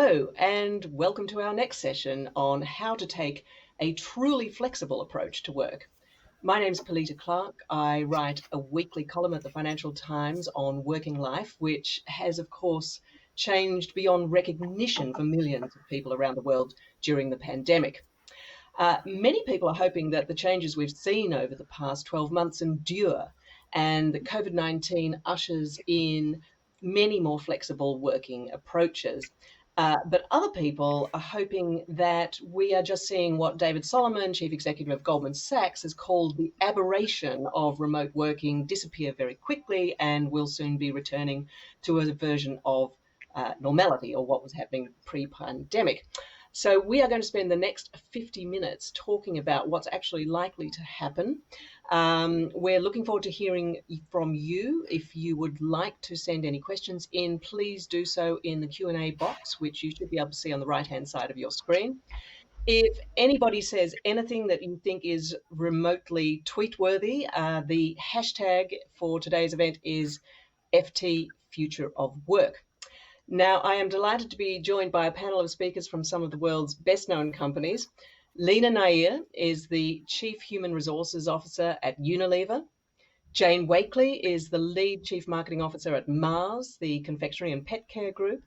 Hello, and welcome to our next session on how to take a truly flexible approach to work. My name's Polita Clark. I write a weekly column at the Financial Times on working life, which has, of course, changed beyond recognition for millions of people around the world during the pandemic. Many people are hoping that the changes we've seen over the past 12 months endure and that COVID-19 ushers in many more flexible working approaches. But other people are hoping that we are just seeing what David Solomon, chief executive of Goldman Sachs, has called the aberration of remote working disappear very quickly and will soon be returning to a version of normality, or what was happening pre-pandemic. So we are going to spend the next 50 minutes talking about what's actually likely to happen. We're looking forward to hearing from you. If you would like to send any questions in, please do so in the Q&A box, which you should be able to see on the right-hand side of your screen. If anybody says anything that you think is remotely tweet-worthy, the hashtag for today's event is FT Future of Work. Now, I am delighted to be joined by a panel of speakers from some of the world's best-known companies. Lena Nair is the Chief Human Resources Officer at Unilever. Jane Wakely is the Lead Chief Marketing Officer at Mars, the confectionery and pet care group.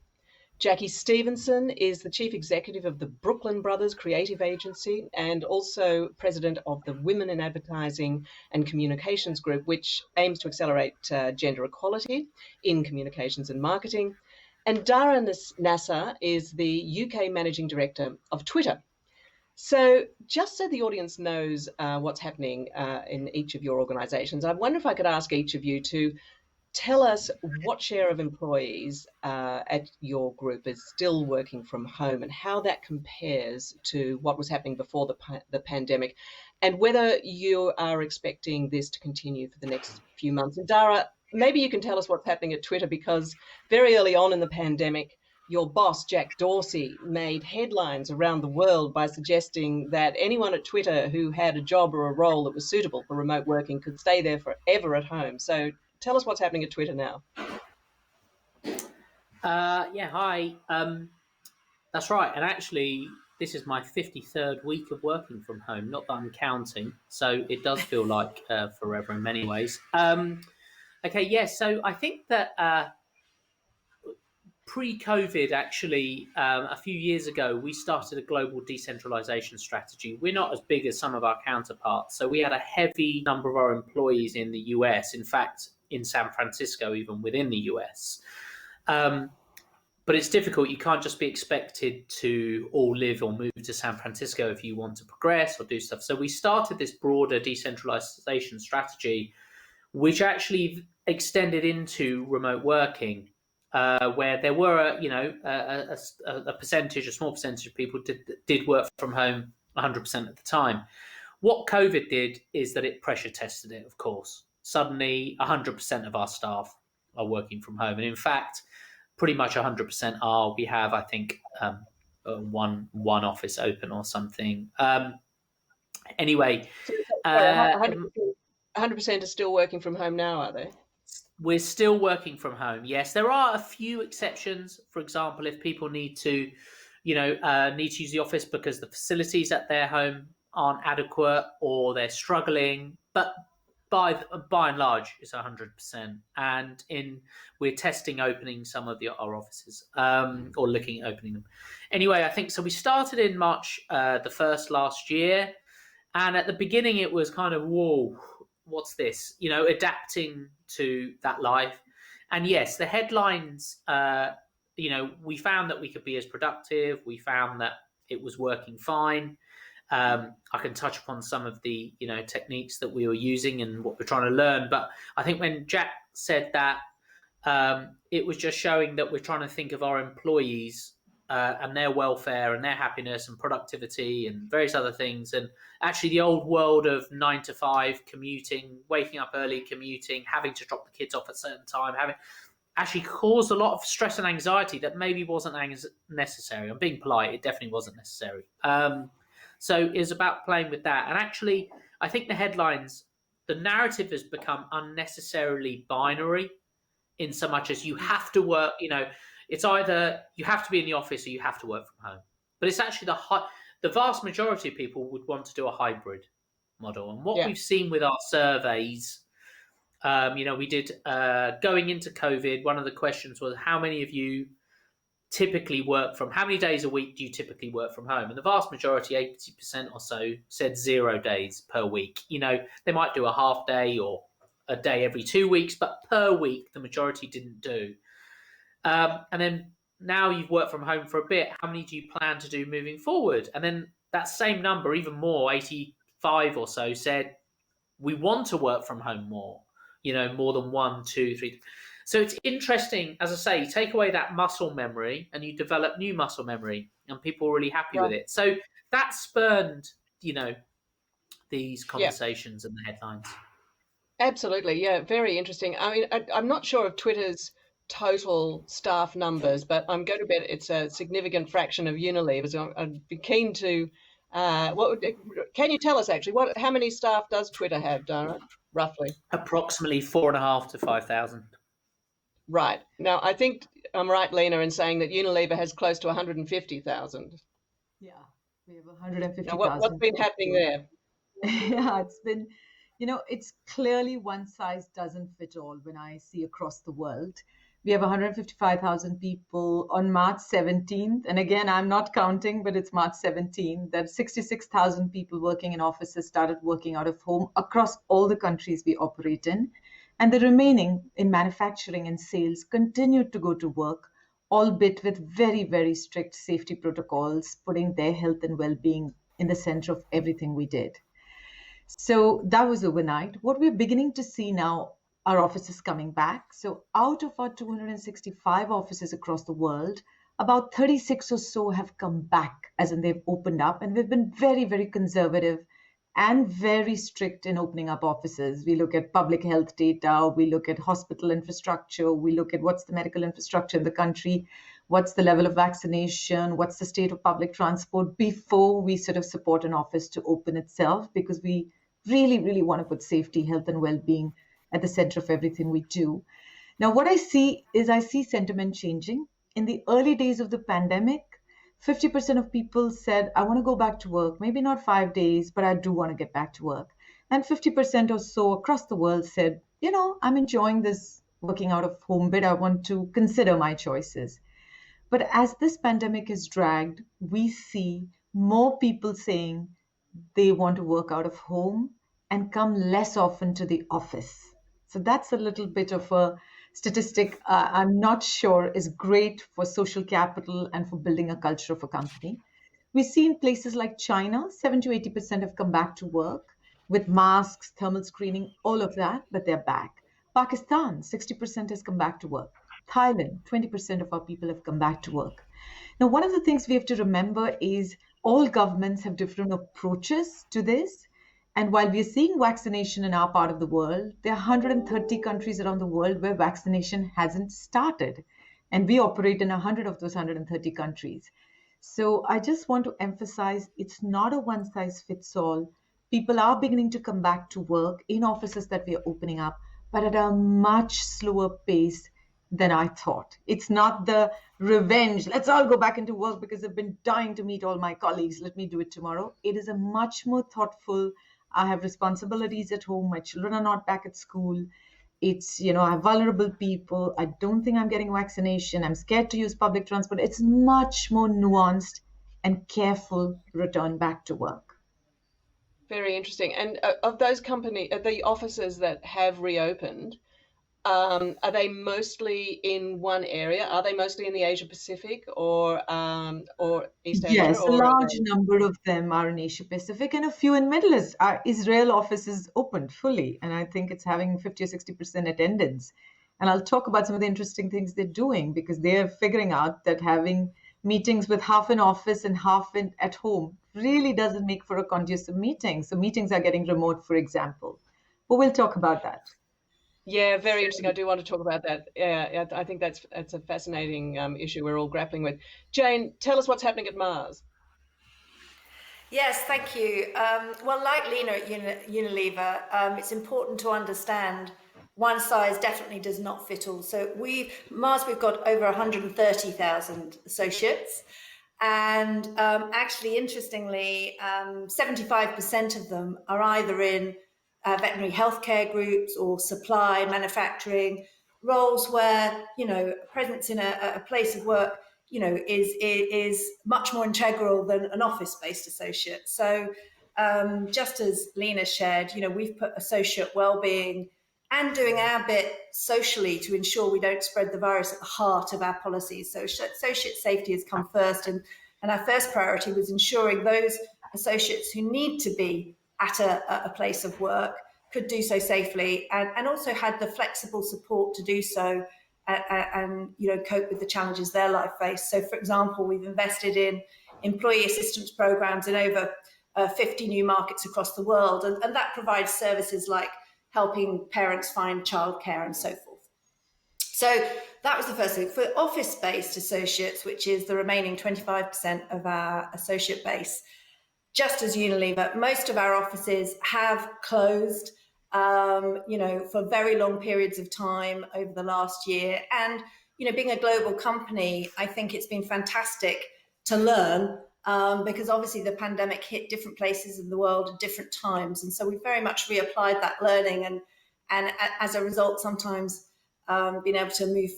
Jackie Stevenson is the Chief Executive of the Brooklyn Brothers Creative Agency and also President of the Women in Advertising and Communications Group, which aims to accelerate gender equality in communications and marketing. And Dara Nasser is the UK Managing Director of Twitter. So just so the audience knows what's happening in each of your organisations, I wonder if I could ask each of you to tell us what share of employees at your group is still working from home and how that compares to what was happening before the pandemic, and whether you are expecting this to continue for the next few months. And Dara, maybe you can tell us what's happening at Twitter, because very early on in the pandemic, your boss, Jack Dorsey, made headlines around the world by suggesting that anyone at Twitter who had a job or a role that was suitable for remote working could stay there forever at home. So tell us what's happening at Twitter now. Hi. That's right. And actually, this is my 53rd week of working from home. Not that I'm counting, so it does feel like forever in many ways. So I think that pre-COVID, actually, a few years ago, we started a global decentralization strategy. We're not as big as some of our counterparts, so we had a heavy number of our employees in the US, in fact, in San Francisco, even within the US. But it's difficult. You can't just be expected to all live or move to San Francisco if you want to progress or do stuff. So we started this broader decentralization strategy, which actually extended into remote working, where there were, a percentage, a small percentage of people did work from home 100% of the time. What COVID did is that it pressure tested it, of course. Suddenly, 100% of our staff are working from home. And in fact, pretty much 100% are. We have, I think, one office open or something. Anyway. 100% are still working from home now, are they? We're still working from home. Yes, there are a few exceptions. For example, if people need to use the office because the facilities at their home aren't adequate or they're struggling. But by and large, it's 100%. And we're testing opening some of our offices, or looking at opening them. Anyway, I think so. We started in March the 1st last year, and at the beginning it was kind of, whoa, what's this? Adapting to that life. And yes, the headlines. We found that we could be as productive. We found that it was working fine. I can touch upon some of the techniques that we were using and what we're trying to learn. But I think when Jack said that, it was just showing that we're trying to think of our employees and their welfare and their happiness and productivity and various other things. And actually the old world of 9 to 5 commuting, waking up early, commuting, having to drop the kids off at a certain time, actually caused a lot of stress and anxiety that maybe wasn't necessary. I'm being polite. It definitely wasn't necessary. So it's about playing with that. And actually, I think the headlines, the narrative has become unnecessarily binary in so much as you have to work, It's either you have to be in the office or you have to work from home. But it's actually the vast majority of people would want to do a hybrid model. And what Yeah. we've seen with our surveys, we did going into COVID. One of the questions was, how many of you typically work from? How many days a week do you typically work from home? And the vast majority, 80% or so, said 0 days per week. They might do a half day or a day every 2 weeks, but per week, the majority didn't do. And then now you've worked from home for a bit. How many do you plan to do moving forward? And then that same number, even more, 85 or so, said we want to work from home more. More than 1, 2, 3. So it's interesting, as I say, take away that muscle memory and you develop new muscle memory, and people are really happy with it. So that spurned, these conversations and the headlines. Absolutely. Yeah. Very interesting. I mean, I'm not sure of Twitter's total staff numbers, but I'm going to bet it's a significant fraction of Unilever. So I'd be keen to. Can you tell us actually how many staff does Twitter have, Dara, roughly? Approximately 4.5 to 5,000. Right. Now, I think I'm right, Lena, in saying that Unilever has close to 150,000. Yeah, we have 150,000. Now, what's been happening there? Yeah, it's been, it's clearly one size doesn't fit all when I see across the world. We have 155,000 people on March 17th. And again, I'm not counting, but it's March 17th that 66,000 people working in offices started working out of home across all the countries we operate in. And the remaining in manufacturing and sales continued to go to work, albeit with very, very strict safety protocols, putting their health and well-being in the center of everything we did. So that was overnight. What we're beginning to see now are offices coming back. So out of our 265 offices across the world, about 36 or so have come back, as in they've opened up. And we've been very, very conservative and very strict in opening up offices. We look at public health data, we look at hospital infrastructure, we look at what's the medical infrastructure in the country, what's the level of vaccination, what's the state of public transport before we sort of support an office to open itself, because we really, really want to put safety, health, and well-being at the center of everything we do. Now, what I see sentiment changing. In the early days of the pandemic, 50% of people said, I want to go back to work, maybe not 5 days, but I do want to get back to work. And 50% or so across the world said, I'm enjoying this working out of home bit. I want to consider my choices. But as this pandemic is dragged, we see more people saying they want to work out of home and come less often to the office. So that's a little bit of a statistic I'm not sure is great for social capital and for building a culture of a company. We see in places like China, 7 to 80% have come back to work with masks, thermal screening, all of that, but they're back. Pakistan, 60% has come back to work. Thailand, 20% of our people have come back to work. Now, one of the things we have to remember is all governments have different approaches to this. And while we are seeing vaccination in our part of the world, there are 130 countries around the world where vaccination hasn't started. And we operate in 100 of those 130 countries. So I just want to emphasize it's not a one size fits all. People are beginning to come back to work in offices that we are opening up, but at a much slower pace than I thought. It's not the revenge, let's all go back into work because I've been dying to meet all my colleagues, let me do it tomorrow. It is a much more thoughtful, I have responsibilities at home, my children are not back at school. It's, I have vulnerable people. I don't think I'm getting vaccination. I'm scared to use public transport. It's much more nuanced and careful return back to work. Very interesting. And of those the offices that have reopened, are they mostly in one area? Are they mostly in the Asia Pacific or East Asia? Yes, a Or are large they... number of them are in Asia Pacific and a few in Middle East. Our Israel office is opened fully, and I think it's having 50 or 60% attendance. And I'll talk about some of the interesting things they're doing because they're figuring out that having meetings with half in office and half at home really doesn't make for a conducive meeting. So meetings are getting remote, for example. But we'll talk about that. Yeah, very interesting. I do want to talk about that. Yeah, I think that's a fascinating issue we're all grappling with. Jane, tell us what's happening at Mars. Yes, thank you. Well, like Lena at Unilever, it's important to understand one size definitely does not fit all. So Mars, we've got over 130,000 associates. And actually, interestingly, 75% of them are either in veterinary healthcare groups or supply, manufacturing, roles where, presence in a place of work, is much more integral than an office-based associate. So just as Lena shared, we've put associate well-being and doing our bit socially to ensure we don't spread the virus at the heart of our policies. So associate safety has come first, and our first priority was ensuring those associates who need to be at a place of work could do so safely, and also had the flexible support to do so, and cope with the challenges their life face. So, for example, we've invested in employee assistance programs in over 50 new markets across the world, and that provides services like helping parents find childcare and so forth. So that was the first thing. For office-based associates, which is the remaining 25% of our associate base, just as Unilever, most of our offices have closed, for very long periods of time over the last year. And, being a global company, I think it's been fantastic to learn, because obviously the pandemic hit different places in the world at different times. And so we very much reapplied that learning, and as a result, sometimes been able to move,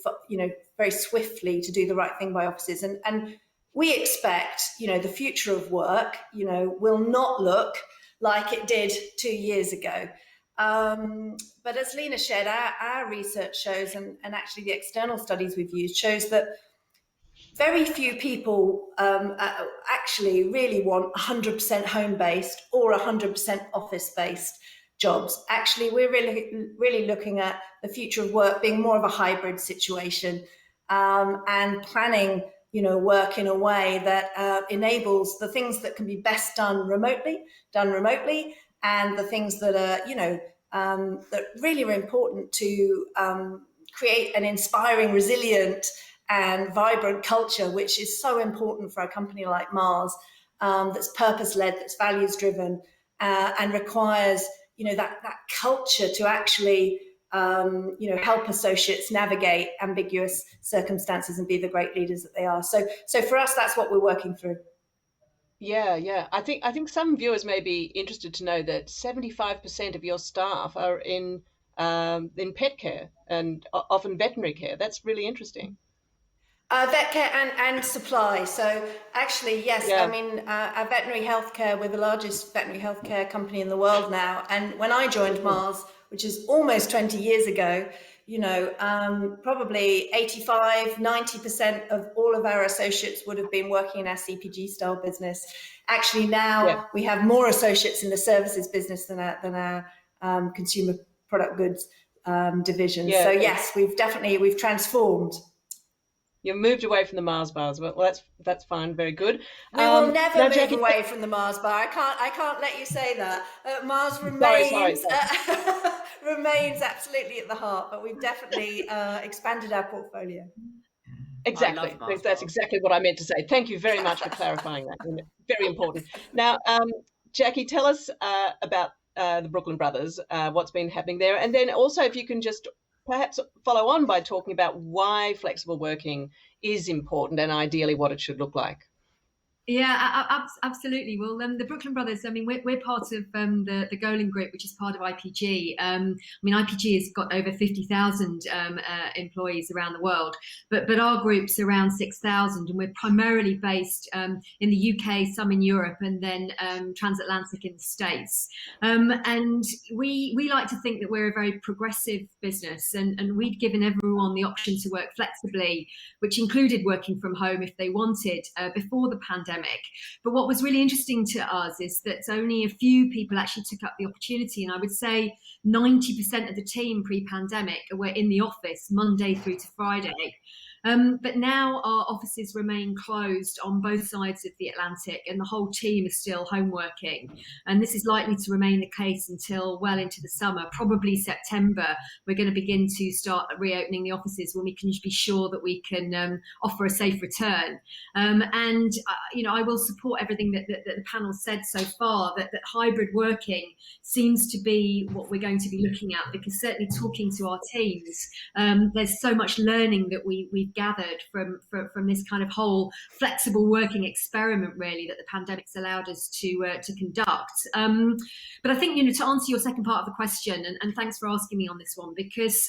very swiftly to do the right thing by offices. And we expect, the future of work, will not look like it did 2 years ago. But as Lena shared, our research shows, and actually the external studies we've used shows that very few people actually really want 100% home-based or 100% office-based jobs. Actually, we're really looking at the future of work being more of a hybrid situation, and planning, work in a way that enables the things that can be best done remotely, and the things that are, that really are important to create an inspiring, resilient, and vibrant culture, which is so important for a company like Mars, that's purpose-led, that's values-driven, and requires, that culture to actually, help associates navigate ambiguous circumstances and be the great leaders that they are. So for us, that's what we're working through. Yeah. I think some viewers may be interested to know that 75% of your staff are in pet care and often veterinary care. That's really interesting. Vet care and supply. So actually, yes, Yeah. I mean, our veterinary healthcare, we're the largest veterinary healthcare company in the world now. And when I joined Mars, which is almost 20 years ago, probably 85, 90% of all of our associates would have been working in our CPG style business. Actually, now we have more associates in the services business than our consumer product goods division. So yes, we've transformed. You moved away from the Mars bars, but that's fine. Very good. We will never move away from the Mars bar. I can't let you say that. Mars remains remains absolutely at the heart, but we've definitely expanded our portfolio. Exactly. That's exactly what I meant to say. Thank you very much for clarifying that. Very important. Now, Jackie, tell us about the Brooklyn Brothers, what's been happening there, and then also if you can just perhaps follow on by talking about why flexible working is important and ideally what it should look like. Yeah, absolutely. Well, the Brooklyn Brothers, I mean, we're part of the Golan Group, which is part of IPG. I mean, IPG has got over 50,000 employees around the world, but our group's around 6,000, and we're primarily based in the UK, some in Europe, and then transatlantic in the States. And we like to think that we're a very progressive business, and we'd given everyone the option to work flexibly, which included working from home if they wanted before the pandemic. But what was really interesting to us is that only a few people actually took up the opportunity. And I would say 90% of the team pre-pandemic were in the office Monday through to Friday. But now our offices remain closed on both sides of the Atlantic, and the whole team is still home working. And this is likely to remain the case until well into the summer, probably September. We're going to begin to start reopening the offices when we can be sure that we can offer a safe return. I will support everything that the panel said so far, that hybrid working seems to be what we're going to be looking at, because certainly talking to our teams, there's so much learning that we've gathered from this kind of whole flexible working experiment, really, that the pandemic's allowed us to conduct. But I think, to answer your second part of the question, and thanks for asking me on this one, because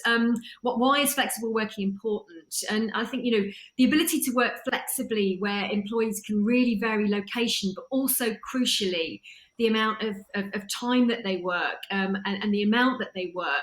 why is flexible working important? And I think, the ability to work flexibly where employees can really vary location, but also crucially, the amount of time that they work and the amount that they work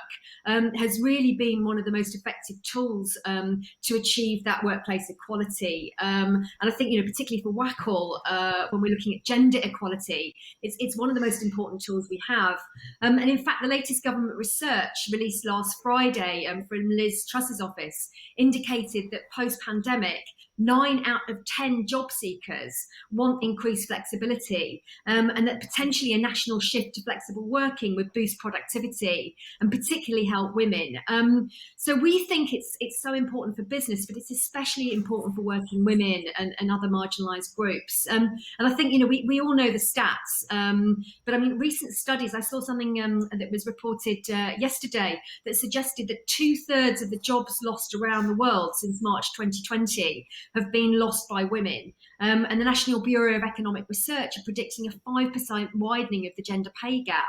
has really been one of the most effective tools to achieve that workplace equality. And I think, particularly for WACL, when we're looking at gender equality, it's one of the most important tools we have. And in fact, the latest government research released last Friday from Liz Truss's office indicated that post-pandemic, 9 out of 10 job seekers want increased flexibility, and that potentially a national shift to flexible working would boost productivity and particularly help women. So we think it's so important for business, but it's especially important for working women and other marginalised groups. And I think, we all know the stats, but I mean, recent studies, I saw something that was reported yesterday that suggested that 2/3 of the jobs lost around the world since March 2020 have been lost by women. And the National Bureau of Economic Research are predicting a 5% widening of the gender pay gap.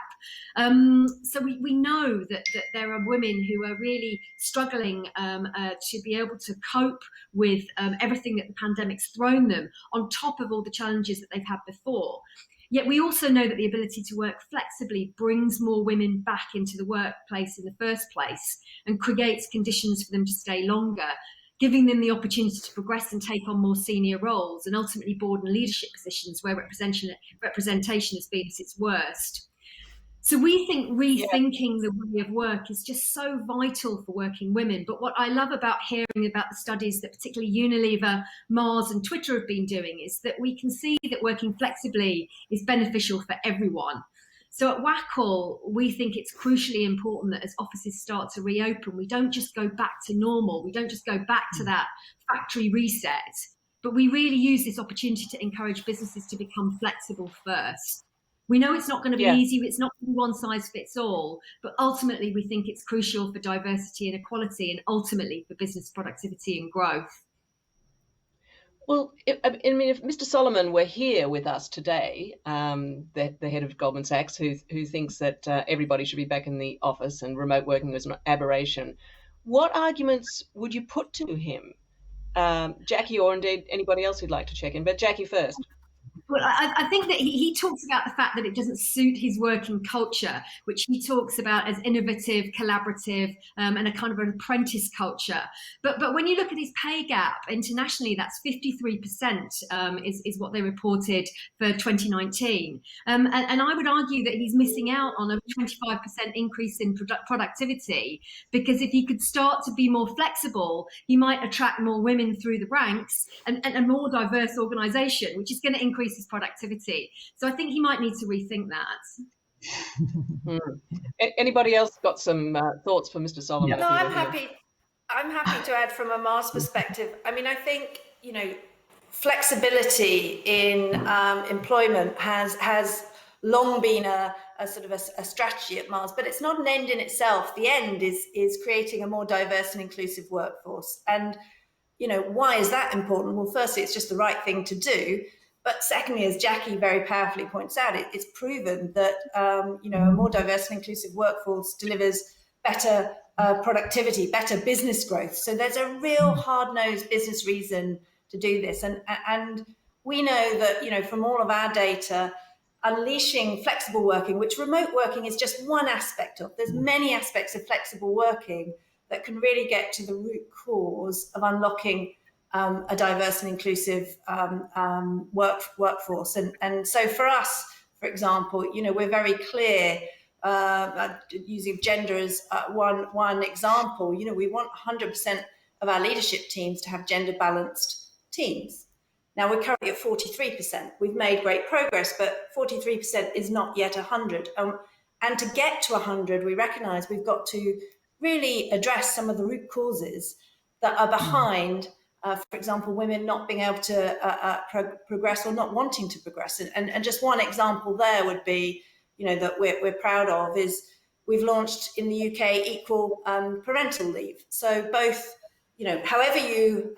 So we know that there are women who are really struggling to be able to cope with everything that the pandemic's thrown them, on top of all the challenges that they've had before. Yet we also know that the ability to work flexibly brings more women back into the workplace in the first place and creates conditions for them to stay longer, giving them the opportunity to progress and take on more senior roles, and ultimately board and leadership positions where representation has been at its worst. So we think rethinking the way of work is just so vital for working women. But what I love about hearing about the studies that particularly Unilever, Mars and Twitter have been doing is that we can see that working flexibly is beneficial for everyone. So at WACL, we think it's crucially important that as offices start to reopen, we don't just go back to normal. We don't just go back to that factory reset, but we really use this opportunity to encourage businesses to become flexible first. We know it's not going to be easy. It's not one size fits all, but ultimately we think it's crucial for diversity and equality, and ultimately for business productivity and growth. Well, if Mr. Solomon were here with us today, the head of Goldman Sachs, who thinks that everybody should be back in the office and remote working was an aberration, what arguments would you put to him? Jackie, or indeed anybody else who'd like to check in, but Jackie first. Well, I think that he talks about the fact that it doesn't suit his working culture, which he talks about as innovative, collaborative, and a kind of an apprentice culture. But when you look at his pay gap internationally, that's 53% is what they reported for 2019. And I would argue that he's missing out on a 25% increase in productivity, because if he could start to be more flexible, he might attract more women through the ranks and a more diverse organisation, which is going to increase his productivity. So I think he might need to rethink that. Anybody else got some thoughts for Mr. Solomon? No, I'm happy to add from a Mars perspective. I mean, I think, flexibility in employment has long been a sort of a strategy at Mars, but it's not an end in itself. The end is creating a more diverse and inclusive workforce. And, why is that important? Well, firstly, it's just the right thing to do. But secondly, as Jackie very powerfully points out, it's proven that a more diverse and inclusive workforce delivers better productivity, better business growth. So there's a real hard-nosed business reason to do this. And we know that, from all of our data, unleashing flexible working, which remote working is just one aspect of. There's many aspects of flexible working that can really get to the root cause of unlocking a diverse and inclusive workforce. And so for us, for example, we're very clear, using gender as one example, we want 100% of our leadership teams to have gender balanced teams. Now we're currently at 43%. We've made great progress, but 43% is not yet 100. And to get to 100, we recognise we've got to really address some of the root causes that are behind, for example, women not being able to progress or not wanting to progress. And just one example there would be, that we're proud of is we've launched in the UK equal parental leave. So both, however you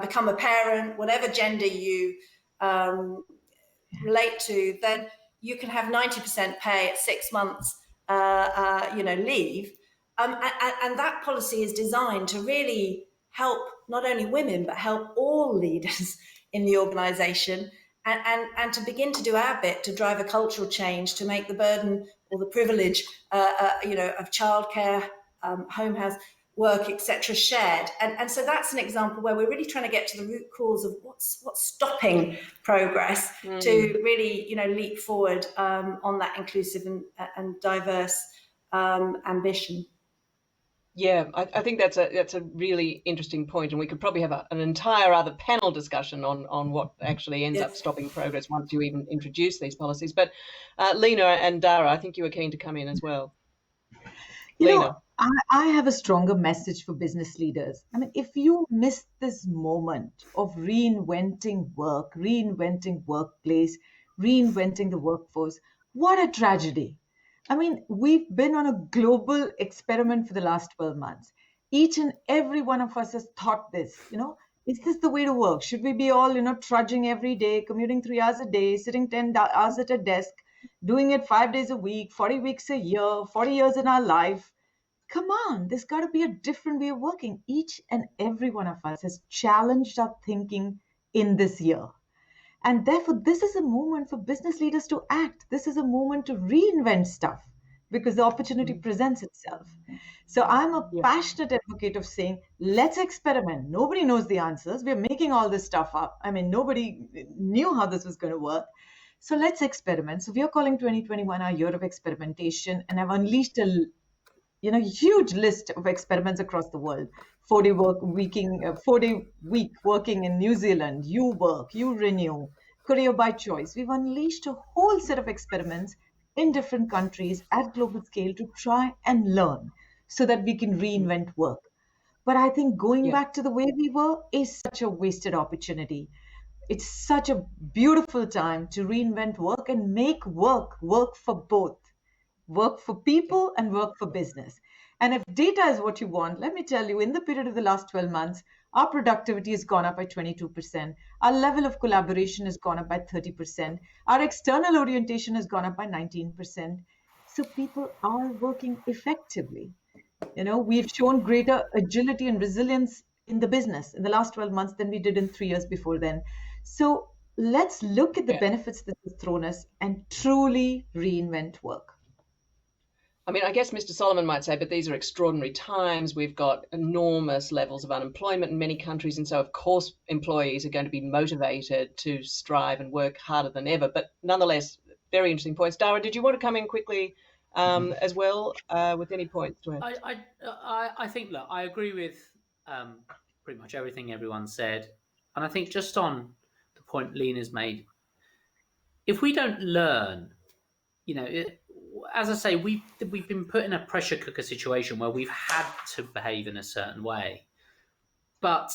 become a parent, whatever gender you relate to, then you can have 90% pay at 6 months, leave. And that policy is designed to really help not only women, but help all leaders in the organisation and to begin to do our bit to drive a cultural change, to make the burden or the privilege, of childcare, home house work, etc., shared. And so that's an example where we're really trying to get to the root cause of what's stopping progress to really, leap forward on that inclusive and diverse ambition. Yeah, I think that's a really interesting point, and we could probably have an entire other panel discussion on what actually ends up stopping progress once you even introduce these policies. But Lena and Dara, I think you were keen to come in as well. Lena. I have a stronger message for business leaders. I mean, if you miss this moment of reinventing work, reinventing workplace, reinventing the workforce, what a tragedy. I mean, we've been on a global experiment for the last 12 months. Each and every one of us has thought this, is this the way to work? Should we be all, trudging every day, commuting 3 hours a day, sitting 10 hours at a desk, doing it 5 days a week, 40 weeks a year, 40 years in our life? Come on, there's got to be a different way of working. Each and every one of us has challenged our thinking in this year. And therefore, this is a moment for business leaders to act. This is a moment to reinvent stuff because the opportunity presents itself. So I'm a passionate advocate of saying, let's experiment. Nobody knows the answers. We're making all this stuff up. I mean, nobody knew how this was going to work. So let's experiment. So we are calling 2021 our year of experimentation, and I've unleashed a huge list of experiments across the world. 4-day week working in New Zealand, you work, you renew, career by choice. We've unleashed a whole set of experiments in different countries at global scale to try and learn so that we can reinvent work. But I think going back to the way we were is such a wasted opportunity. It's such a beautiful time to reinvent work and make work for both. Work for people and work for business. And if data is what you want, let me tell you, in the period of the last 12 months, our productivity has gone up by 22%. Our level of collaboration has gone up by 30%. Our external orientation has gone up by 19%. So people are working effectively. We've shown greater agility and resilience in the business in the last 12 months than we did in 3 years before then. So let's look at the benefits that has thrown us and truly reinvent work. I mean, I guess Mr. Solomon might say, but these are extraordinary times. We've got enormous levels of unemployment in many countries. And so, of course, employees are going to be motivated to strive and work harder than ever. But nonetheless, very interesting points. Dara, did you want to come in quickly as well with any points to add? I think, look, I agree with pretty much everything everyone said. And I think just on the point Lena's made, if we don't learn, as I say, we've been put in a pressure cooker situation where we've had to behave in a certain way. But,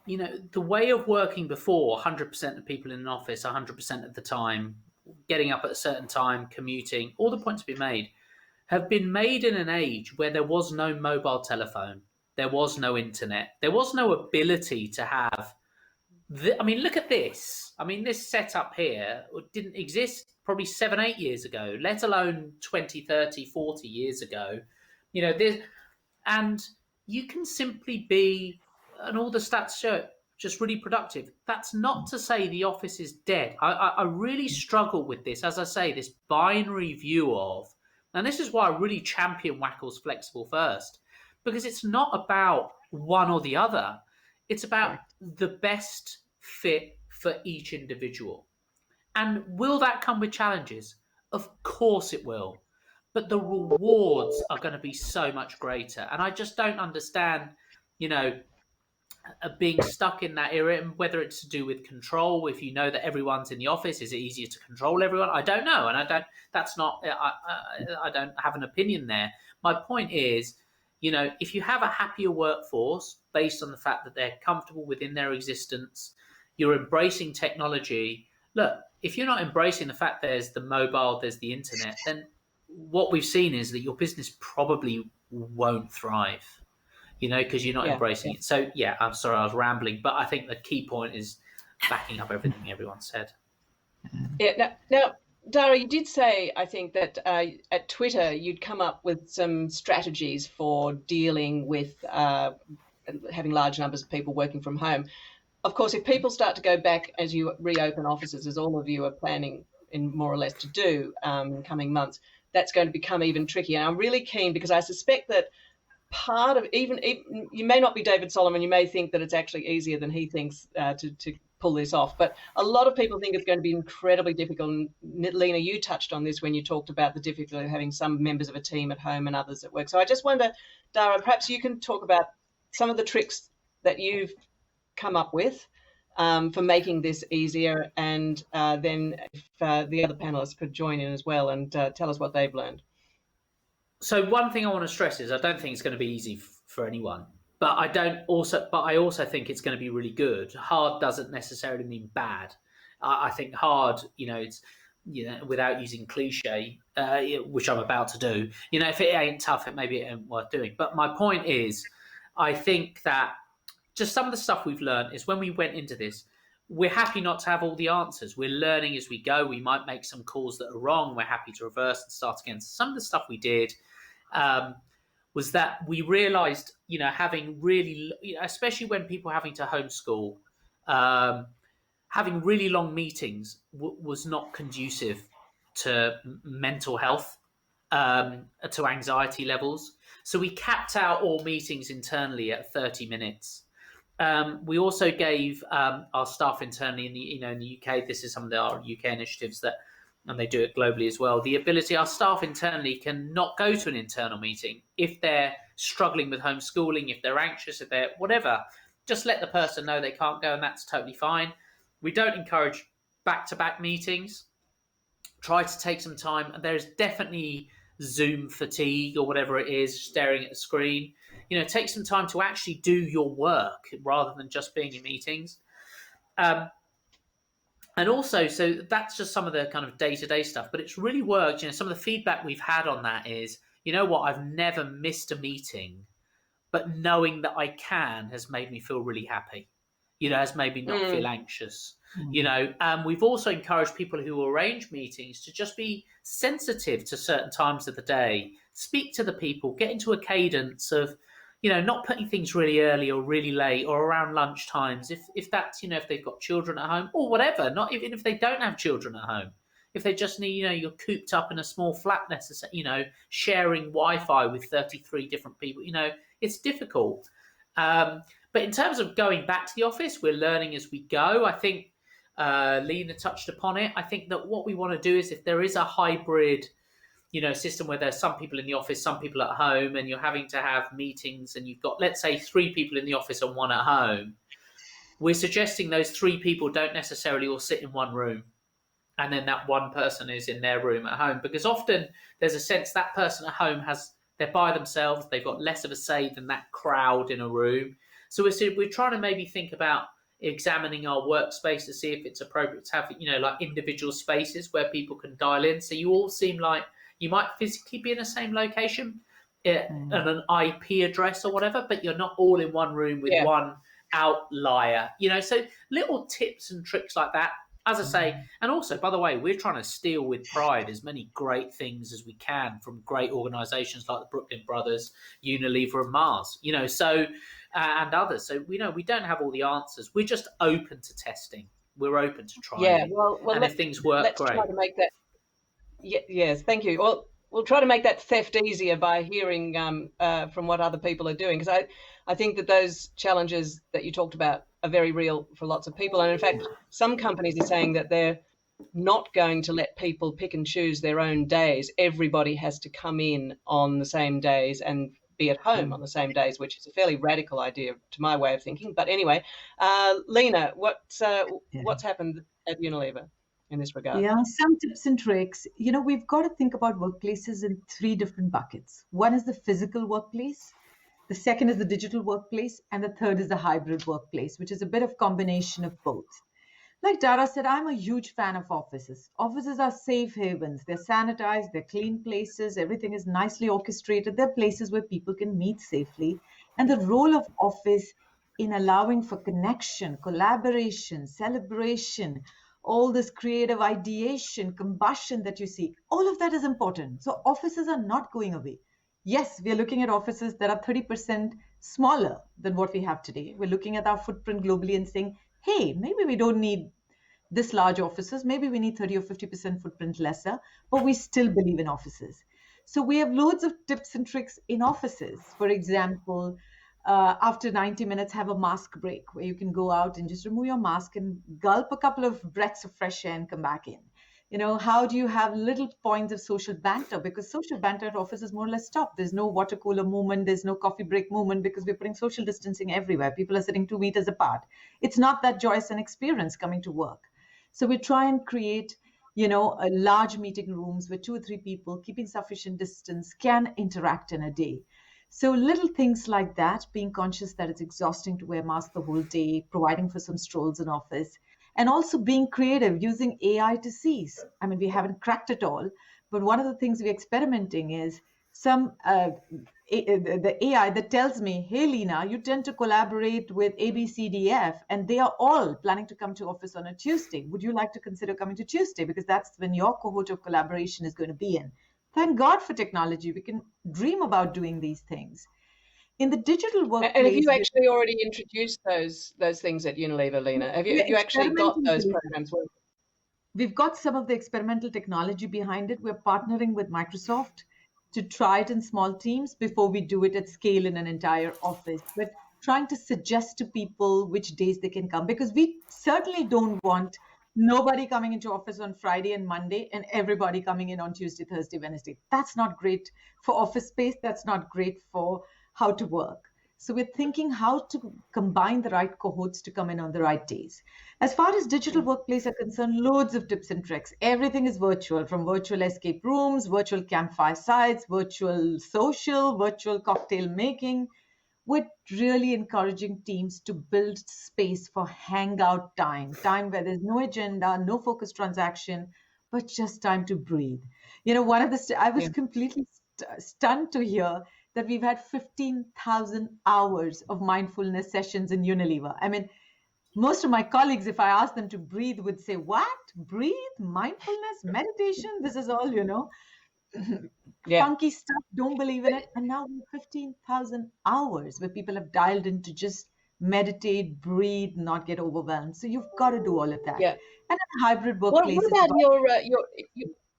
the way of working before, 100% of people in an office, 100% of the time, getting up at a certain time, commuting, all the points to be made, have been made in an age where there was no mobile telephone, there was no internet, there was no ability to have look at this. This setup here didn't exist probably 7-8 years ago, let alone 20, 30, 40 years ago. And you can simply be, and all the stats show it, just really productive. That's not to say the office is dead. I really struggle with this, as I say, this binary view of, and this is why I really champion Wackle's Flexible First, because it's not about one or the other. It's about the best fit for each individual. And will that come with challenges? Of course it will. But the rewards are going to be so much greater. And I just don't understand, being stuck in that era, and whether it's to do with control. If you know that everyone's in the office, is it easier to control everyone? I don't know, and I don't. That's not. I don't have an opinion there. My point is, if you have a happier workforce based on the fact that they're comfortable within their existence, you're embracing technology. Look, if you're not embracing the fact there's the mobile, there's the internet, then what we've seen is that your business probably won't thrive, because you're not embracing it. So, yeah, I'm sorry, I was rambling, but I think the key point is backing up everything everyone said. Yeah. Now, Dara, you did say, I think, that at Twitter you'd come up with some strategies for dealing with having large numbers of people working from home. Of course, if people start to go back as you reopen offices, as all of you are planning in more or less to do in coming months, that's going to become even trickier. And I'm really keen, because I suspect that part of even you may not be David Solomon, you may think that it's actually easier than he thinks to pull this off, but a lot of people think it's going to be incredibly difficult. And Lena, you touched on this when you talked about the difficulty of having some members of a team at home and others at work. So I just wonder, Dara, perhaps you can talk about some of the tricks that you've come up with for making this easier, and then if the other panelists could join in as well and tell us what they've learned. So one thing I want to stress is I don't think it's going to be easy for anyone, but I also think it's going to be really good. Hard doesn't necessarily mean bad. I think hard, it's without using cliche, which I'm about to do. If it ain't tough, maybe it ain't worth doing. But my point is, I think that just some of the stuff we've learned is when we went into this, we're happy not to have all the answers. We're learning as we go. We might make some calls that are wrong. We're happy to reverse and start again. So some of the stuff we did was that we realized, having really, especially when people are having to homeschool, having really long meetings was not conducive to mental health, to anxiety levels. So we capped out all meetings internally at 30 minutes. We also gave our staff internally in the UK, this is some of our UK initiatives and they do it globally as well, the ability our staff internally can not go to an internal meeting if they're struggling with homeschooling, if they're anxious, if they're whatever. Just let the person know they can't go, and that's totally fine. We don't encourage back-to-back meetings. Try to take some time. There's definitely Zoom fatigue or whatever it is, staring at a screen. Take some time to actually do your work rather than just being in meetings. And also, so that's just some of the kind of day-to-day stuff, but it's really worked. Some of the feedback we've had on that is, I've never missed a meeting, but knowing that I can has made me feel really happy. Has made me not feel anxious. We've also encouraged people who arrange meetings to just be sensitive to certain times of the day, speak to the people, get into a cadence of, not putting things really early or really late or around lunch times. If that's, if they've got children at home or whatever, not even if they don't have children at home, if they just need, you're cooped up in a small flat, sharing Wi-Fi with 33 different people, it's difficult. But in terms of going back to the office, we're learning as we go. I think Lena touched upon it. I think that what we want to do is, if there is a hybrid, system where there's some people in the office, some people at home, and you're having to have meetings, and you've got, let's say, 3 people in the office and 1 at home, we're suggesting those 3 people don't necessarily all sit in one room, and then that one person is in their room at home, because often there's a sense that person at home they're by themselves, they've got less of a say than that crowd in a room. So we're trying to maybe think about examining our workspace to see if it's appropriate to have, like individual spaces where people can dial in. So you all seem like you might physically be in the same location and an IP address or whatever, but you're not all in one room with one outlier. So little tips and tricks like that. As I say, and also, by the way, we're trying to steal with pride as many great things as we can from great organisations like the Brooklyn Brothers, Unilever and Mars, and others. So we don't have all the answers. We're just open to testing. We're open to trying. Yeah, well, and if things work, let's great. Try to make that. Yes, thank you. Well, we'll try to make that theft easier by hearing from what other people are doing, because I think that those challenges that you talked about are very real for lots of people. And in fact, some companies are saying that they're not going to let people pick and choose their own days. Everybody has to come in on the same days, and be at home on the same days, which is a fairly radical idea to my way of thinking. But anyway, Lena, what's happened at Unilever in this regard? Yeah, some tips and tricks. We've got to think about workplaces in three different buckets. One is the physical workplace, the second is the digital workplace, and the third is the hybrid workplace, which is a bit of combination of both. Like Dara said, I'm a huge fan of offices. Offices are safe havens. They're sanitized, they're clean places, everything is nicely orchestrated. They're places where people can meet safely. And the role of office in allowing for connection, collaboration, celebration, all this creative ideation, combustion that you see, all of that is important. So offices are not going away. Yes, we are looking at offices that are 30% smaller than what we have today. We're looking at our footprint globally and saying, hey, maybe we don't need this large offices. Maybe we need 30 or 50% footprint lesser, but we still believe in offices. So we have loads of tips and tricks in offices. For example, after 90 minutes, have a mask break where you can go out and just remove your mask and gulp a couple of breaths of fresh air and come back in. How do you have little points of social banter? Because social banter at office is more or less stopped. There's no water cooler movement. There's no coffee break movement because we're putting social distancing everywhere. People are sitting 2 meters apart. It's not that joyous an experience coming to work. So we try and create, a large meeting rooms where 2 or 3 people keeping sufficient distance can interact in a day. So little things like that, being conscious that it's exhausting to wear masks the whole day, providing for some strolls in office, and also being creative, using AI to seize. I mean, we haven't cracked it all, but one of the things we're experimenting is the AI that tells me, hey, Lena, you tend to collaborate with ABCDF, and they are all planning to come to office on a Tuesday. Would you like to consider coming to Tuesday? Because that's when your cohort of collaboration is going to be in. Thank God for technology. We can dream about doing these things. In the digital workplace, and have you actually already introduced those things at Unilever, Lena? Have you actually got those programs working? We've got some of the experimental technology behind it. We're partnering with Microsoft to try it in small teams before we do it at scale in an entire office. But trying to suggest to people which days they can come, because we certainly don't want nobody coming into office on Friday and Monday and everybody coming in on Tuesday, Thursday, Wednesday. That's not great for office space. That's not great for how to work. So we're thinking how to combine the right cohorts to come in on the right days. As far as digital workplace are concerned, loads of tips and tricks. Everything is virtual, from virtual escape rooms, virtual campfire sites, virtual social, virtual cocktail making. We're really encouraging teams to build space for hangout time where there's no agenda, no focused transaction, but just time to breathe. One of the, I was completely stunned to hear that we've had 15,000 hours of mindfulness sessions in Unilever. I mean, most of my colleagues, if I ask them to breathe, would say, what? Breathe? Mindfulness? Meditation? This is all, funky stuff. Don't believe in it. And now we have 15,000 hours where people have dialed in to just meditate, breathe, not get overwhelmed. So you've got to do all of that. Yeah. And in a hybrid workplace. What about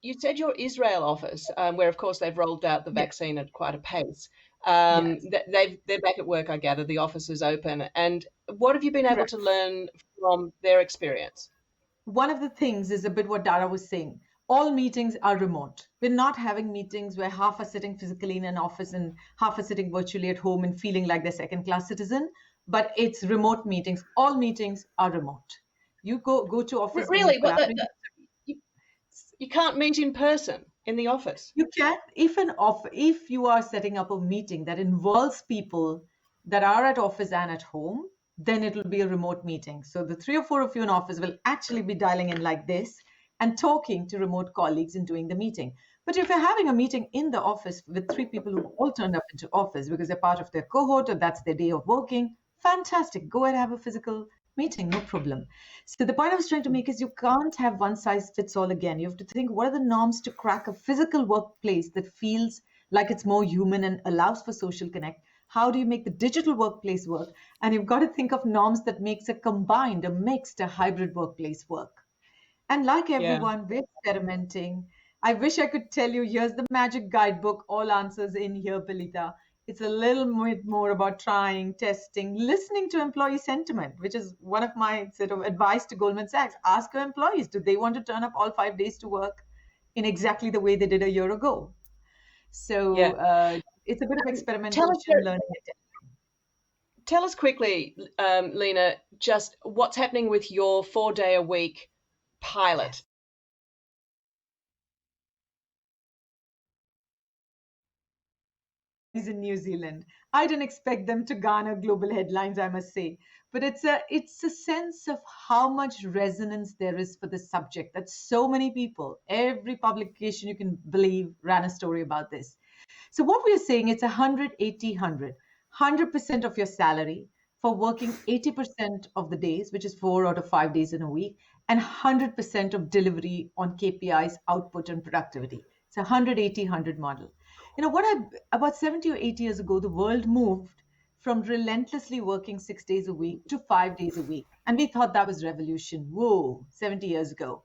you said your Israel office, where of course they've rolled out the vaccine at quite a pace. They're back at work, I gather. The office is open. And what have you been able to learn from their experience? One of the things is a bit what Dara was saying. All meetings are remote. We're not having meetings where half are sitting physically in an office and half are sitting virtually at home and feeling like they're second-class citizen. But it's remote meetings. All meetings are remote. You go to office. Really? But you can't meet in person in the office. You can, if you are setting up a meeting that involves people that are at office and at home, then it will be a remote meeting. So the 3 or 4 of you in office will actually be dialing in like this and talking to remote colleagues and doing the meeting. But if you're having a meeting in the office with 3 people who all turned up into office because they're part of their cohort or that's their day of working, fantastic. Go ahead and have a physical meeting, no problem. So the point I was trying to make is you can't have one size fits all again. You have to think, what are the norms to crack a physical workplace that feels like it's more human and allows for social connect? How do you make the digital workplace work? And you've got to think of norms that makes a combined, a mixed, a hybrid workplace work. And like everyone, we're experimenting. I wish I could tell you, here's the magic guidebook, all answers in here, Palita. It's a little bit more about trying, testing, listening to employee sentiment, which is one of my sort of advice to Goldman Sachs. Ask your employees, do they want to turn up all 5 days to work in exactly the way they did a year ago? So it's a bit of Tell experimentation, us, learning it. tell us quickly, Lena, just what's happening with your 4-day-a-week pilot. Is in New Zealand. I didn't expect them to garner global headlines, I must say. But it's a sense of how much resonance there is for the subject that so many people, every publication you can believe, ran a story about this. So what we are saying, it's 100, 80, 100. 100% of your salary for working 80% of the days, which is 4 out of 5 days in a week, and 100% of delivery on KPIs, output, and productivity. It's a 180, 100 model. About 70 or 80 years ago, the world moved from relentlessly working 6 days a week to 5 days a week. And we thought that was revolution. Whoa, 70 years ago.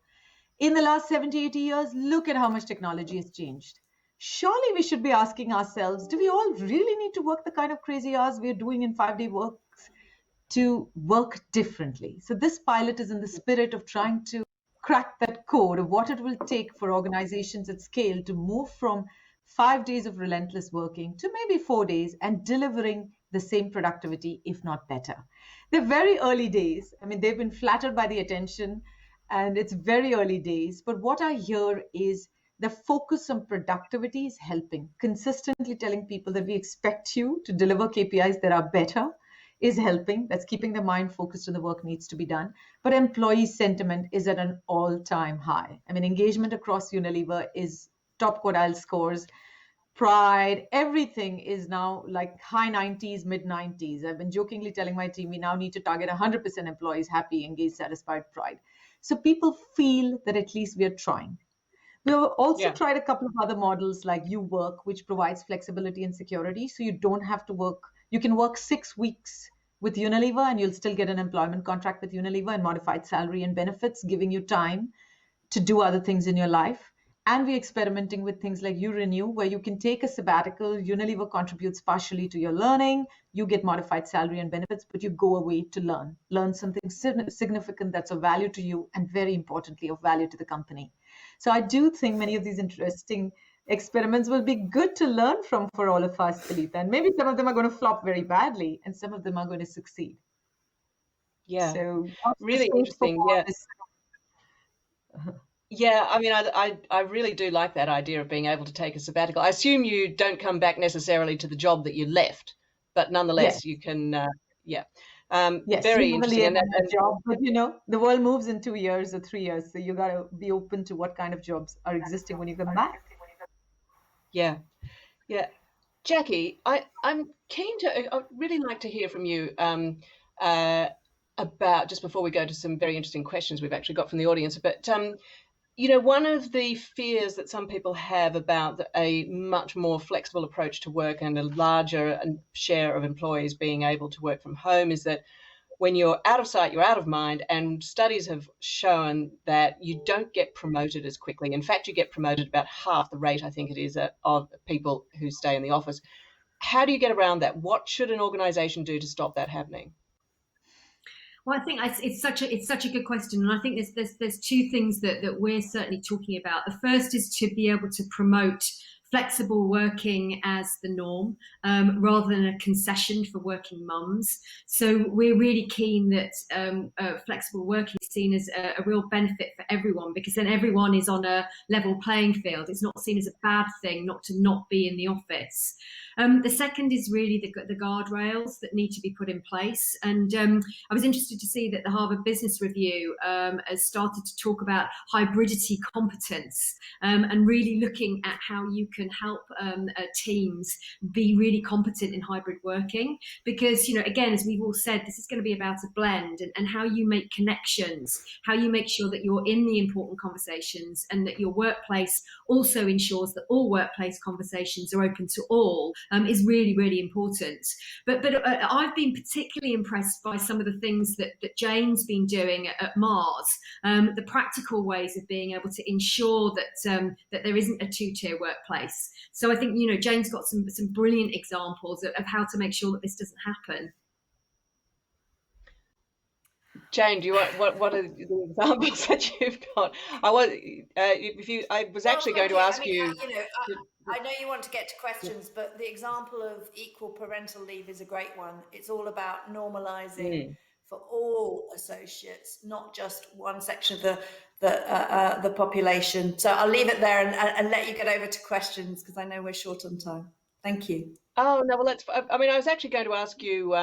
In the last 70, 80 years, look at how much technology has changed. Surely we should be asking ourselves, do we all really need to work the kind of crazy hours we're doing in 5-day works to work differently? So this pilot is in the spirit of trying to crack that code of what it will take for organizations at scale to move from 5 days of relentless working to maybe 4 days and delivering the same productivity, if not better. They're very early days. I mean, they've been flattered by the attention and it's very early days. But what I hear is the focus on productivity is helping. Consistently telling people that we expect you to deliver KPIs that are better is helping. That's keeping the mind focused on the work needs to be done. But employee sentiment is at an all-time high. I mean, engagement across Unilever is top quartile scores. Pride, everything is now like high 90s, mid 90s. I've been jokingly telling my team we now need to target 100% employees happy, engaged, satisfied, pride. So people feel that at least we are trying. We have also Yeah. tried a couple of other models like You Work, which provides flexibility and security. So you don't have to work, you can work 6 weeks with Unilever and you'll still get an employment contract with Unilever and modified salary and benefits, giving you time to do other things in your life. And we're experimenting with things like You Renew, where you can take a sabbatical. Unilever contributes partially to your learning. You get modified salary and benefits, but you go away to learn something significant that's of value to you and very importantly, of value to the company. So I do think many of these interesting experiments will be good to learn from for all of us, Alita. And maybe some of them are going to flop very badly and some of them are going to succeed. Yeah. So watch the Really space for interesting. more Yeah. of this. Yeah, I mean, I really do like that idea of being able to take a sabbatical. I assume you don't come back necessarily to the job that you left, but Yes. nonetheless, you can, yeah. Yes, you Very never interesting. leave And that, a job, but the world moves in 2 years or 3 years, so you got to be open to what kind of jobs are existing when you come back. yeah, yeah. Jackie, I'm keen to, I'd really like to hear from you uh, about, just before we go to some very interesting questions we've actually got from the audience, but one of the fears that some people have about a much more flexible approach to work and a larger share of employees being able to work from home is that when you're out of sight, you're out of mind. And studies have shown that you don't get promoted as quickly. In fact, you get promoted about half the rate, I think it is, of people who stay in the office. How do you get around that? What should an organization do to stop that happening? Well, I think it's such a good question, and I think there's two things that we're certainly talking about. The first is to be able to promote flexible working as the norm, rather than a concession for working mums. So we're really keen that flexible working is seen as a real benefit for everyone, because then everyone is on a level playing field. It's not seen as a bad thing not to not be in the office. The second is really the guardrails that need to be put in place. And I was interested to see that the Harvard Business Review has started to talk about hybridity competence, and really looking at how you can help teams be really competent in hybrid working. Because, again, as we've all said, this is going to be about a blend and how you make connections, how you make sure that you're in the important conversations and that your workplace also ensures that all workplace conversations are open to all, is really, really important. But I've been particularly impressed by some of the things that Jane's been doing at Mars, the practical ways of being able to ensure that there isn't a two-tier workplace. So I think, Jane's got some brilliant examples of how to make sure that this doesn't happen. Jane, do you want what are the examples that you've got? I was actually going to ask you. I know you want to get to questions, but the example of equal parental leave is a great one. It's all about normalizing for all associates, not just one section of the population. So I'll leave it there and let you get over to questions because I know we're short on time. Thank you. Oh no, well I was actually going to ask you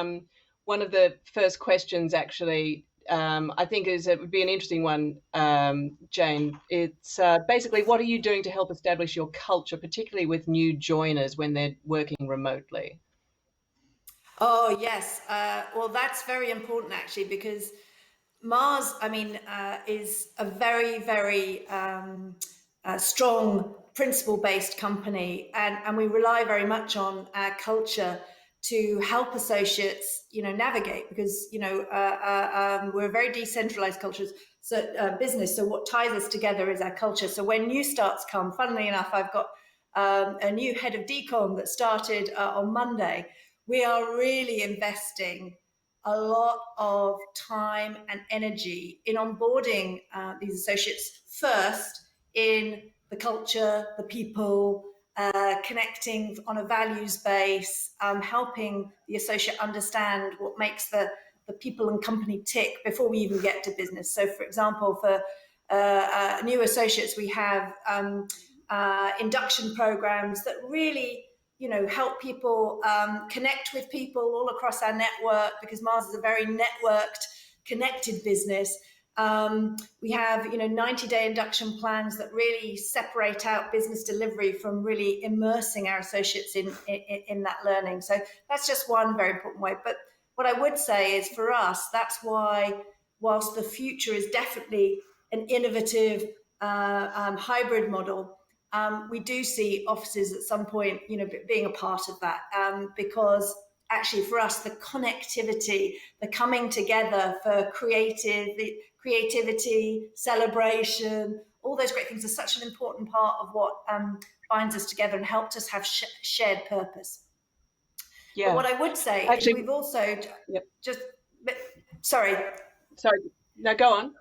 one of the first questions actually. I think it would be an interesting one, Jane. It's basically, what are you doing to help establish your culture, particularly with new joiners when they're working remotely? Oh, yes. Well, that's very important actually, because Mars, is a very, very strong principle-based company, and we rely very much on our culture to help associates, navigate, because we're a very decentralized culture, business. So what ties us together is our culture. So when new starts come, funnily enough, I've got a new head of decon that started on Monday. We are really investing a lot of time and energy in onboarding these associates first in the culture, the people, connecting on a values base, helping the associate understand what makes the people and company tick before we even get to business. So, for example, for new associates, we have induction programs that really help people connect with people all across our network, because Mars is a very networked, connected business. We have 90-day induction plans that really separate out business delivery from really immersing our associates in that learning. So that's just one very important way. But what I would say is, for us, that's why, whilst the future is definitely an innovative hybrid model, we do see offices at some point, being a part of that, because actually for us, the connectivity, the coming together for creativity, celebration, all those great things are such an important part of what binds us together and helped us have shared purpose. Yeah. But what I would say is we've also sorry. No, go on.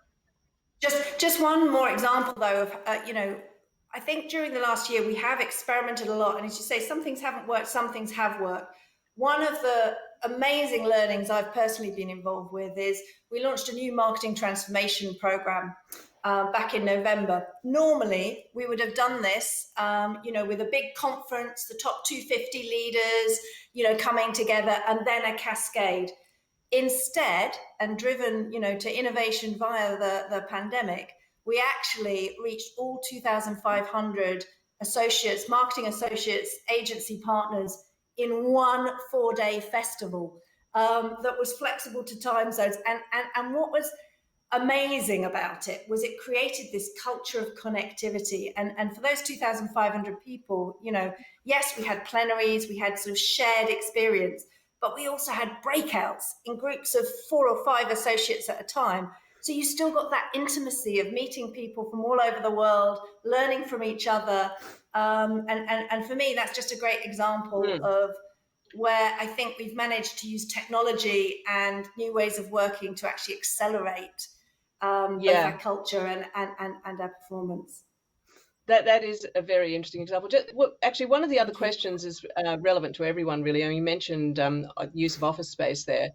Just one more example, though, of I think during the last year we have experimented a lot, and as you say, some things haven't worked, some things have worked. One of the amazing learnings I've personally been involved with is we launched a new marketing transformation program back in November. Normally, we would have done this, with a big conference, the top 250 leaders, coming together, and then a cascade. Instead, and driven, to innovation via the pandemic, we actually reached all 2,500 associates, marketing associates, agency partners in one 4-day festival that was flexible to time zones. And what was amazing about it was it created this culture of connectivity. And for those 2,500 people, yes, we had plenaries, we had sort of shared experience, but we also had breakouts in groups of 4 or 5 associates at a time. So you still got that intimacy of meeting people from all over the world, learning from each other. And for me, that's just a great example of where I think we've managed to use technology and new ways of working to actually accelerate both our culture and our performance. That is a very interesting example. Actually, one of the other questions is relevant to everyone, really. I mean, you mentioned use of office space there.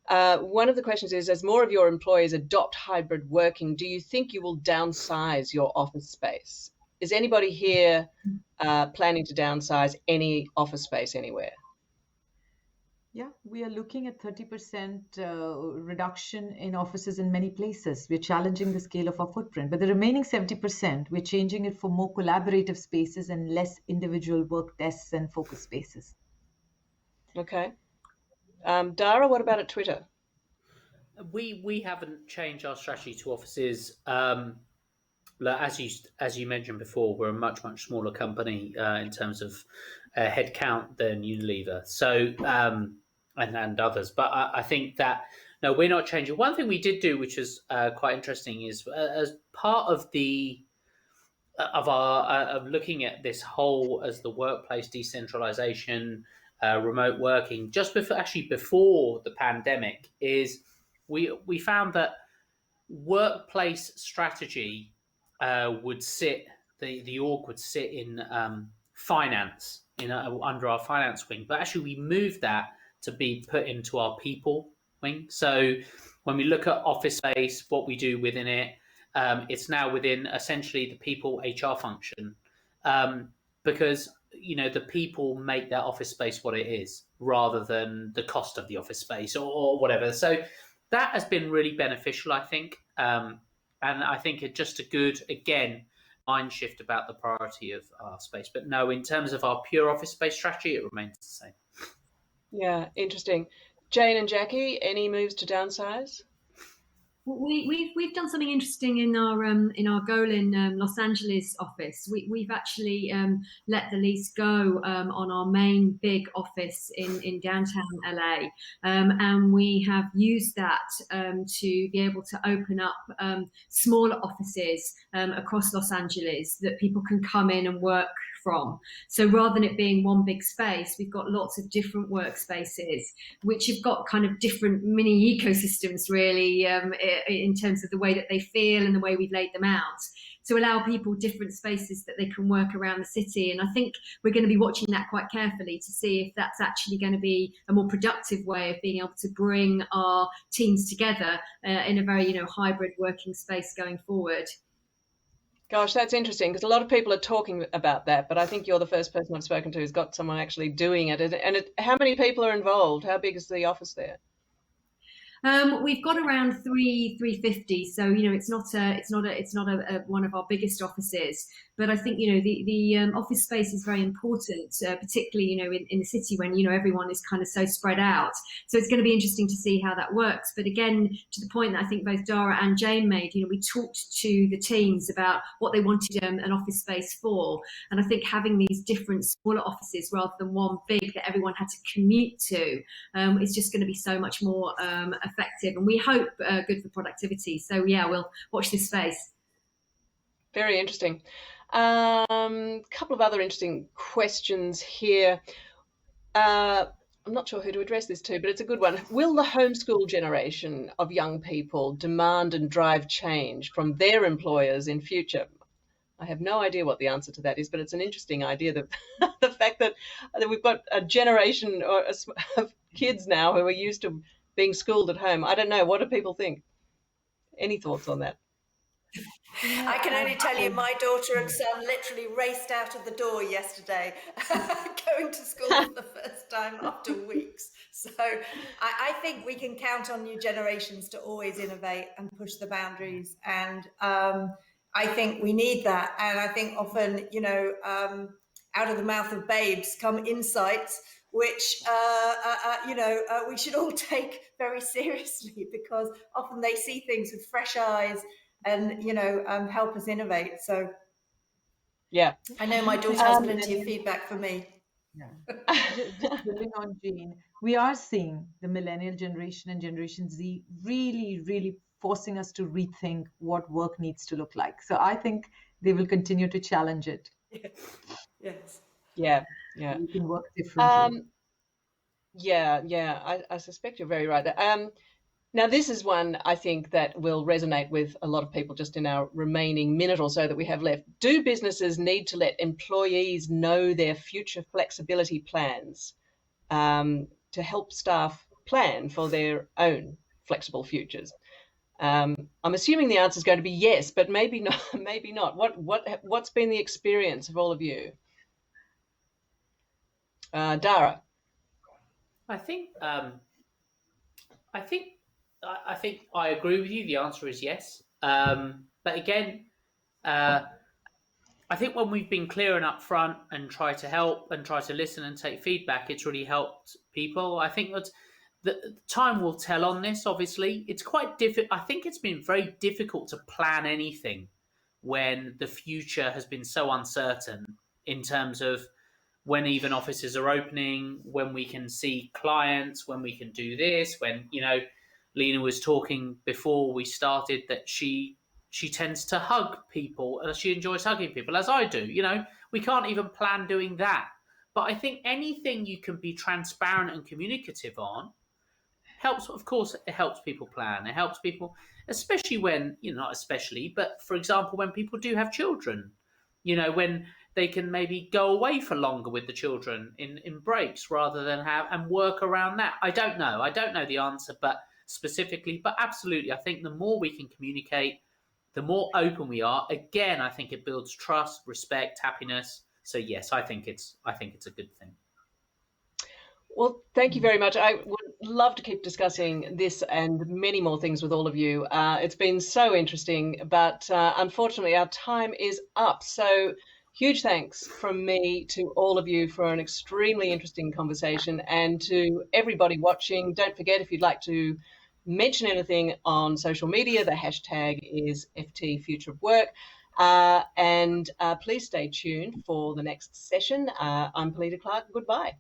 One of the questions is, as more of your employees adopt hybrid working, do you think you will downsize your office space? Is anybody here planning to downsize any office space anywhere? Yeah, we are looking at 30% reduction in offices in many places. We're challenging the scale of our footprint, but the remaining 70%, we're changing it for more collaborative spaces and less individual work desks and focus spaces. Okay. Dara, what about at Twitter? We haven't changed our strategy to offices. As you mentioned before, we're a much smaller company in terms of headcount than Unilever. So and others, but I think that no, we're not changing. One thing we did do, which is quite interesting, is as part of of looking at this whole as the workplace decentralization, remote working, just before the pandemic, is we found that workplace strategy would sit, the org would sit in finance, under our finance wing, but actually we moved that to be put into our people wing. So when we look at office space, what we do within it, it's now within essentially the people HR function, because the people make that office space what it is, rather than the cost of the office space or whatever. So that has been really beneficial, I think, and I think it's just a good, again, mind shift about the priority of our space. But no, in terms of our pure office space strategy, it remains the same. Yeah, interesting. Jane and Jackie, any moves to downsize? We've done something interesting in our Golin Los Angeles office. We've actually let the lease go on our main big office in downtown LA, and we have used that to be able to open up smaller offices across Los Angeles that people can come in and work from. So rather than it being one big space, we've got lots of different workspaces, which have got kind of different mini ecosystems, really, in terms of the way that they feel and the way we've laid them out, to allow people different spaces that they can work around the city. And I think we're going to be watching that quite carefully to see if that's actually going to be a more productive way of being able to bring our teams together in a very, hybrid working space going forward. Gosh, that's interesting, because a lot of people are talking about that, but I think you're the first person I've spoken to who's got someone actually doing it. And how many people are involved? How big is the office there? We've got around 350, so it's not a one of our biggest offices. But I think the office space is very important, particularly in the city when everyone is kind of so spread out. So it's going to be interesting to see how that works. But again, to the point that I think both Dara and Jane made, we talked to the teams about what they wanted an office space for, and I think having these different smaller offices rather than one big that everyone had to commute to is just going to be so much more effective, and we hope good for productivity. So yeah, we'll watch this space. Very interesting. Couple of other interesting questions here. I'm not sure who to address this to, but it's a good one. Will the homeschool generation of young people demand and drive change from their employers in future? I have no idea what the answer to that is, but it's an interesting idea, that the fact that we've got a generation of kids now who are used to being schooled at home. I don't know. What do people think? Any thoughts on that? I can only tell you, my daughter and son literally raced out of the door yesterday, going to school for the first time after weeks. So I think we can count on new generations to always innovate and push the boundaries. And I think we need that. And I think often, out of the mouth of babes come insights, which, we should all take very seriously, because often they see things with fresh eyes and help us innovate. So yeah, I know my daughter has plenty of feedback for me. Yeah. Just building on Jane, we are seeing the millennial generation and Generation Z really, really forcing us to rethink what work needs to look like. So I think they will continue to challenge it. Yes. Yeah. We can work differently. I suspect you're very right. Now, this is one I think that will resonate with a lot of people just in our remaining minute or so that we have left. Do businesses need to let employees know their future flexibility plans to help staff plan for their own flexible futures? I'm assuming the answer is going to be yes, but maybe not. Maybe not. What's been the experience of all of you? Dara. I think I agree with you. The answer is yes. But again, I think when we've been clear and upfront and try to help and try to listen and take feedback, it's really helped people. I think that the time will tell on this. Obviously, it's quite difficult. I think it's been very difficult to plan anything when the future has been so uncertain in terms of when even offices are opening, when we can see clients, when we can do this, when, Lena was talking before we started that she tends to hug people. She enjoys hugging people, as I do. We can't even plan doing that. But I think anything you can be transparent and communicative on helps. Of course, it helps people plan. It helps people, especially when, not especially, but for example, when people do have children, when they can maybe go away for longer with the children in breaks rather than have and work around that. I don't know the answer, but specifically, but absolutely, I think the more we can communicate, the more open we are. Again, I think it builds trust, respect, happiness. So yes, I think it's a good thing. Well, thank you very much. I would love to keep discussing this and many more things with all of you. It's been so interesting, but unfortunately, our time is up. So, huge thanks from me to all of you for an extremely interesting conversation, and to everybody watching. Don't forget, if you'd like to mention anything on social media, the hashtag is FT Future of Work. And please stay tuned for the next session. I'm Polita Clark. Goodbye.